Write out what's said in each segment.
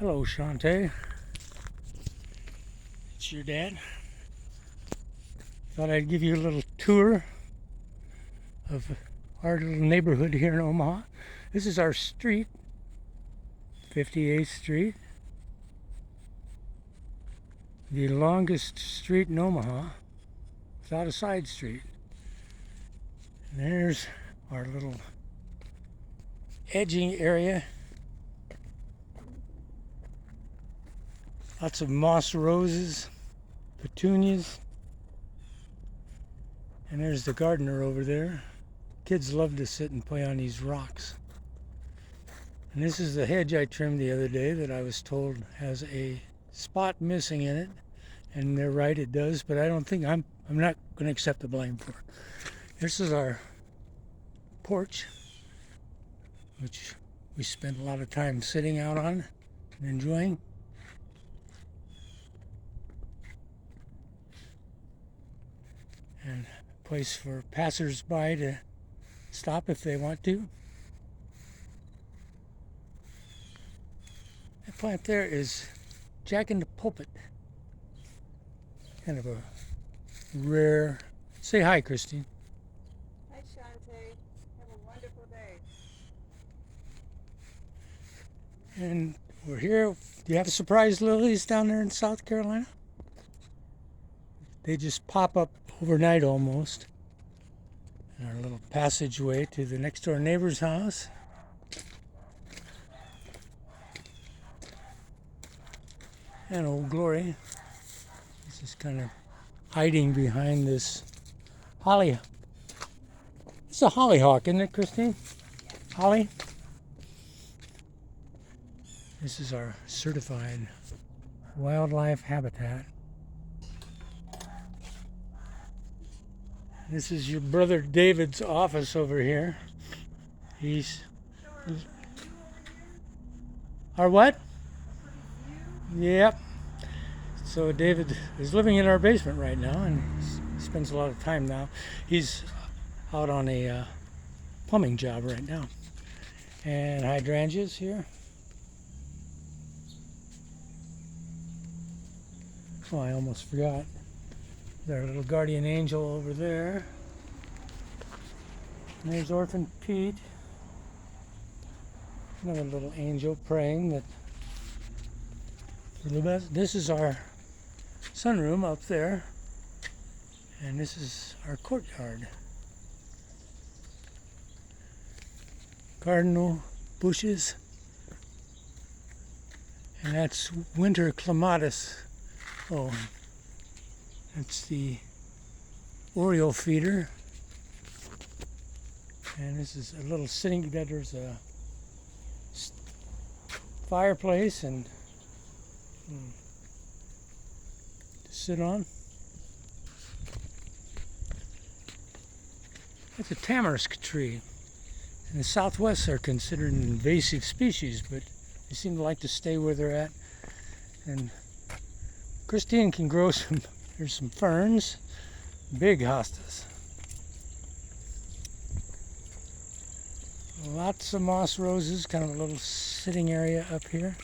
Hello, Shantae. It's your dad. Thought I'd give you a little tour of our little neighborhood here in Omaha. This is our street, 58th Street, the longest street in Omaha without a side street. And there's our little edging area. Lots of moss roses, petunias. And there's the gardener over there. Kids love to sit and play on these rocks. And this is the hedge I trimmed the other day that I was told has a spot missing in it. And they're right, it does, but I don't think I'm not going to accept the blame for it. This is our porch, which we spent a lot of time sitting out on and enjoying. And a place for passers-by to stop if they want to. That plant there is Jack in the Pulpit. Kind of a rare. Say hi, Christine. Hi, Shantae. Have a wonderful day. And we're here. Do you have surprise lilies down there in South Carolina? They just pop up overnight almost. And our little passageway to the next door neighbor's house. And Old Glory. This is kind of hiding behind this holly. It's a hollyhock, isn't it, Christine? Holly? This is our certified wildlife habitat. This is your brother David's office over here. He's our what? Yep. So David is living in our basement right now and spends a lot of time now. He's out on a plumbing job right now. And hydrangeas here. Oh, I almost forgot. There's our little guardian angel over there. And there's Orphan Pete. Another little angel praying that for the best. This is our sunroom up there. And this is our courtyard. Cardinal bushes. And that's winter clematis. Oh, that's the Oriole feeder. And this is a little sitting, there's a fireplace and to sit on. That's a tamarisk tree. In the Southwest they're considered an invasive species, but they seem to like to stay where they're at. And Christine can grow some, there's some ferns, big hostas. Lots of moss roses, kind of a little sitting area up here.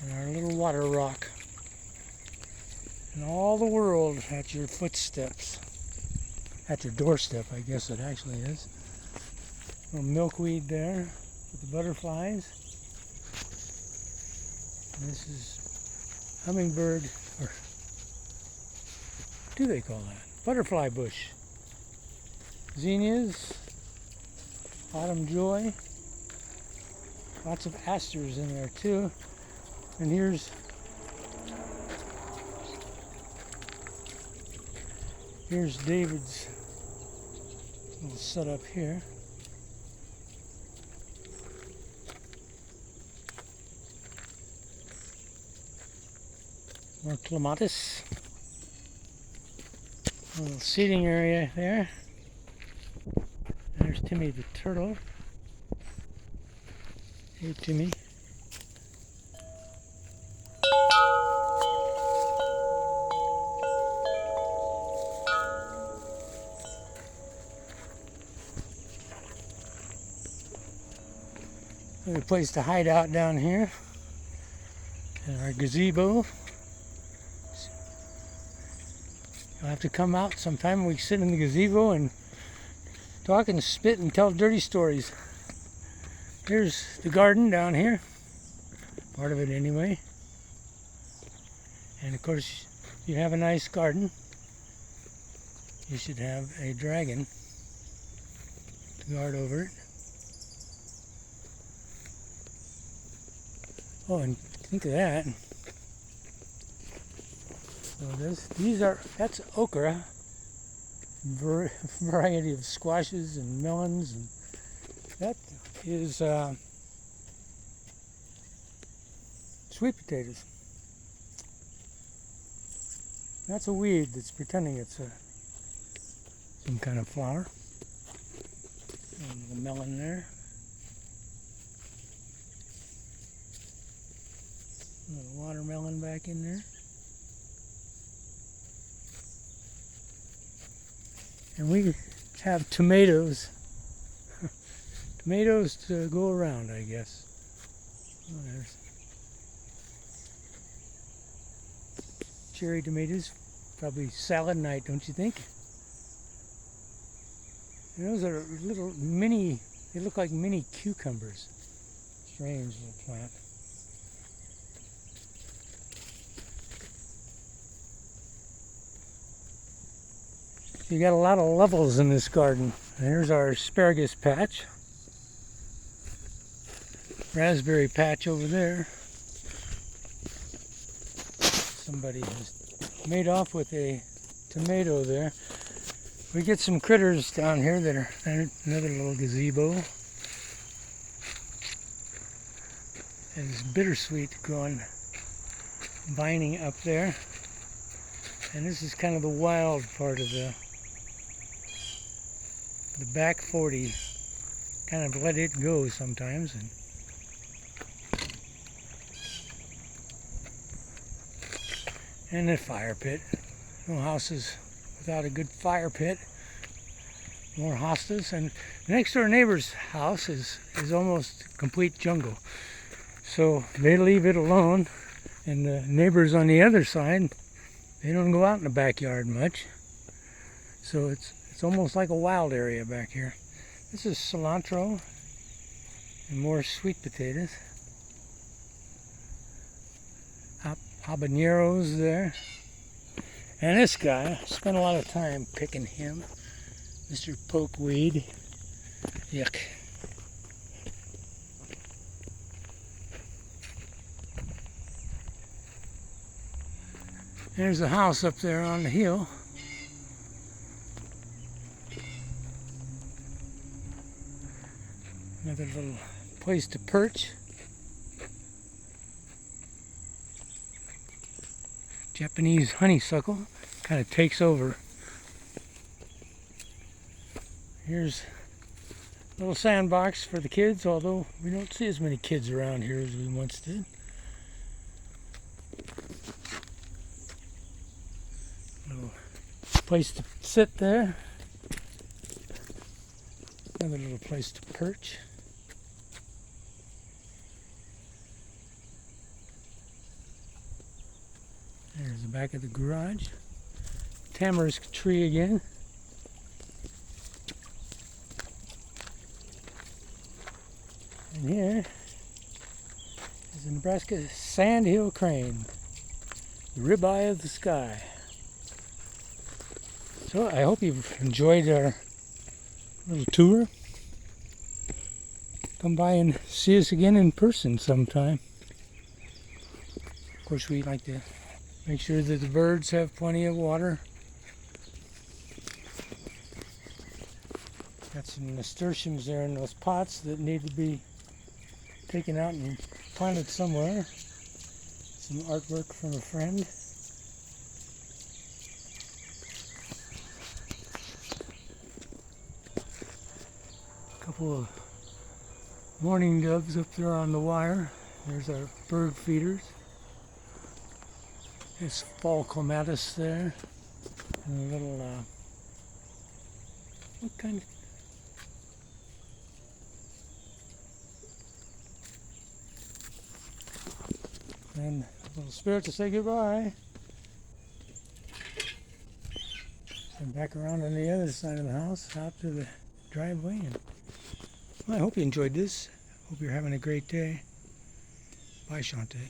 And our little water rock. And all the world at your footsteps. At your doorstep, I guess it actually is. Little milkweed there with the butterflies. And this is hummingbird, or what do they call that? Butterfly bush. Zinnias, autumn joy. Lots of asters in there too. And here's David's little setup here. More clematis. A little seating area there. There's Timmy the turtle. Hey, Timmy. A place to hide out down here. And our gazebo. You'll have to come out sometime and we sit in the gazebo and talk and spit and tell dirty stories. Here's the garden down here. Part of it anyway. And of course, if you have a nice garden, you should have a dragon to guard over it. Oh, and think of that. So that's okra, variety of squashes and melons, and that is sweet potatoes. That's a weed that's pretending it's some kind of flower. And the melon there. A little watermelon back in there. And we have tomatoes. Tomatoes to go around, I guess. Oh, there's cherry tomatoes. Probably salad night, don't you think? And those are little mini, they look like mini cucumbers. Strange little plant. You got a lot of levels in this garden. Here's our asparagus patch. Raspberry patch over there. Somebody has made off with a tomato there. We get some critters down here that are another little gazebo. And it's bittersweet growing, vining up there. And this is kind of the wild part of the back 40. Kind of let it go sometimes. And a fire pit. No houses without a good fire pit. More hostas. And the next door neighbor's house is almost complete jungle. So they leave it alone. And the neighbors on the other side, they don't go out in the backyard much. So it's almost like a wild area back here. This is cilantro and more sweet potatoes. Habaneros there. And this guy, I spent a lot of time picking him. Mr. Pokeweed. Yuck. There's a house up there on the hill. Another little place to perch. Japanese honeysuckle kind of takes over. Here's a little sandbox for the kids, although we don't see as many kids around here as we once did. Little place to sit there. Another little place to perch. There's the back of the garage. Tamarisk tree again. And here is the Nebraska sandhill crane, the ribeye of the sky. So I hope you've enjoyed our little tour. Come by and see us again in person sometime. Of course, we like to make sure that the birds have plenty of water. Got some nasturtiums there in those pots that need to be taken out and planted somewhere. Some artwork from a friend. A couple of mourning doves up there on the wire. There's our bird feeders. There's fall clematis there. And a little, what kind of And little Spirit to say goodbye. And back around on the other side of the house, out to the driveway. And well, I hope you enjoyed this. Hope you're having a great day. Bye, Shante.